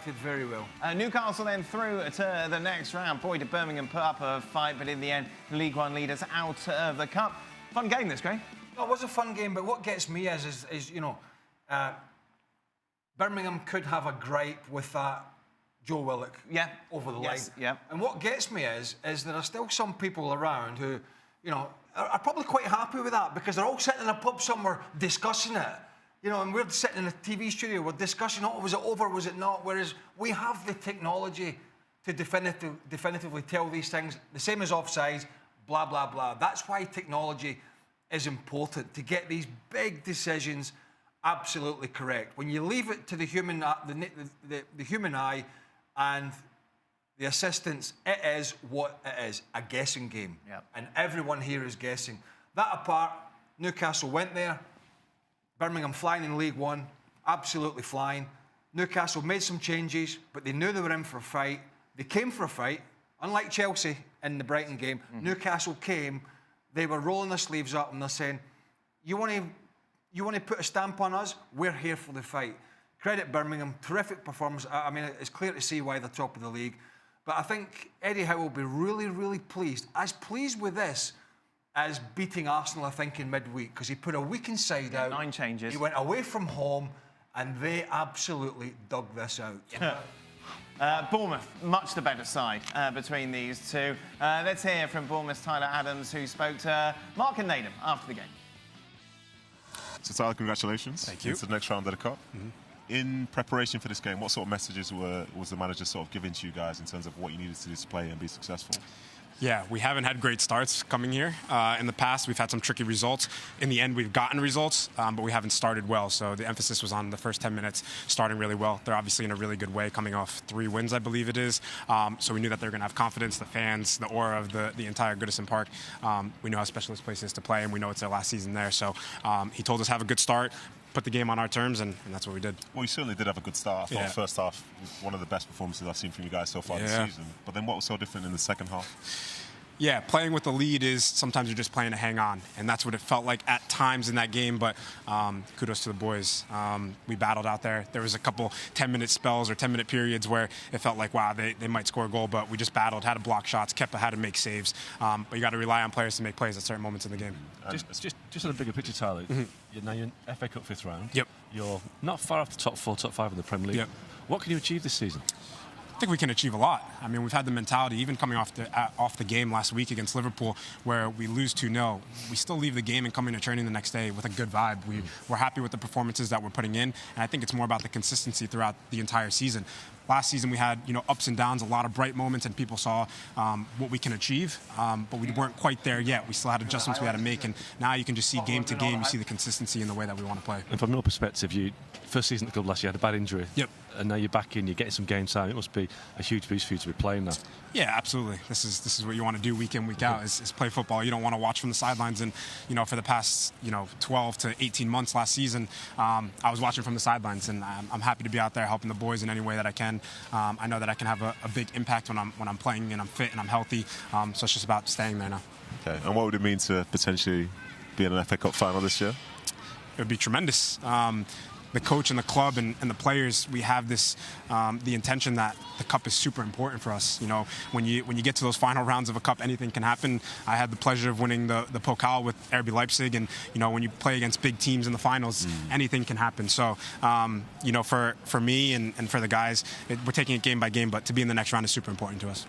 reacted very well. Newcastle then through to the next round. Boy, did Birmingham put up a fight, but in the end, League One leaders out of the cup. Fun game this, Greg. No, it was a fun game, but what gets me is you know, Birmingham could have a gripe with that Joe Willock over the line. Yeah. And what gets me is there are still some people around who, you know, are probably quite happy with that because they're all sitting in a pub somewhere discussing it. You know, and we're sitting in a TV studio, we're discussing, oh, was it over, was it not? Whereas we have the technology to definitively tell these things, the same as offsides, blah, blah, blah. That's why technology is important, to get these big decisions absolutely correct. When you leave it to the human eye and the assistants, it is what it is, a guessing game. Yep. And everyone here is guessing. That apart, Newcastle went there. Birmingham flying in League One, absolutely flying. Newcastle made some changes, but they knew they were in for a fight. They came for a fight. Unlike Chelsea in the Brighton game, Newcastle came, they were rolling their sleeves up and they're saying, you want to put a stamp on us? We're here for the fight. Credit Birmingham, terrific performance. I mean, it's clear to see why they're top of the league. But I think Eddie Howe will be really, really pleased. As pleased with this as beating Arsenal, I think, in midweek, because he put a weekend side out. 9 changes. He went away from home, and they absolutely dug this out. Bournemouth, much the better side between these two. Let's hear from Bournemouth's Tyler Adams, who spoke to Mark and Nedum after the game. So, Tyler, congratulations. Thank you. Into the next round of the Cup. In preparation for this game, what sort of messages was the manager sort of giving to you guys in terms of what you needed to do to play and be successful? Yeah, we haven't had great starts coming here. In the past, we've had some tricky results. In the end, we've gotten results, but we haven't started well. So the emphasis was on the first 10 minutes, starting really well. They're obviously in a really good way, coming off 3 wins, I believe it is. So we knew that they were going to have confidence, the fans, the aura of the entire Goodison Park. We know how special this place is to play, and we know it's their last season there. So he told us have a good start, put the game on our terms, and that's what we did. Well, you certainly did have a good start. I thought first half was one of the best performances I've seen from you guys so far this season. But then what was so different in the second half? Yeah, playing with the lead is sometimes you're just playing to hang on, and that's what it felt like at times in that game, but kudos to the boys. We battled out there. There was a couple 10-minute spells or 10-minute periods where it felt like, wow, they might score a goal, but we just battled, had to block shots, had to make saves. But you got to rely on players to make plays at certain moments in the game. Just on a bigger picture, Tyler, now you're in FA Cup 5th round. Yep. You're not far off the top 4, top 5 in the Premier League. Yep. What can you achieve this season? I think we can achieve a lot. I mean, we've had the mentality, even coming off the game last week against Liverpool, where we lose 2-0. We still leave the game and come into training the next day with a good vibe. We're happy with the performances that we're putting in, and I think it's more about the consistency throughout the entire season. Last season we had, ups and downs, a lot of bright moments, and people saw what we can achieve, but we weren't quite there yet. We still had adjustments we had to make, and now you can just see game to game, you see the consistency in the way that we want to play. And from your perspective, first season at the club last year had a bad injury. Yep. And now you're back in, you're getting some game time. It must be a huge boost for you to be playing now. Yeah, absolutely. This is what you want to do week in, week out, is play football. You don't want to watch from the sidelines. And, for the past, 12 to 18 months last season, I was watching from the sidelines, and I'm happy to be out there helping the boys in any way that I can. I know that I can have a big impact when I'm playing and I'm fit and I'm healthy. So it's just about staying there now. Okay. And what would it mean to potentially be in an FA Cup final this year? It would be tremendous. The coach and the club and the players, we have this the intention that the cup is super important for us. When you get to those final rounds of a cup, anything can happen. I had the pleasure of winning the Pokal with RB Leipzig, and when you play against big teams in the finals, anything can happen. So for me and for the guys, we're taking it game by game, but to be in the next round is super important to us.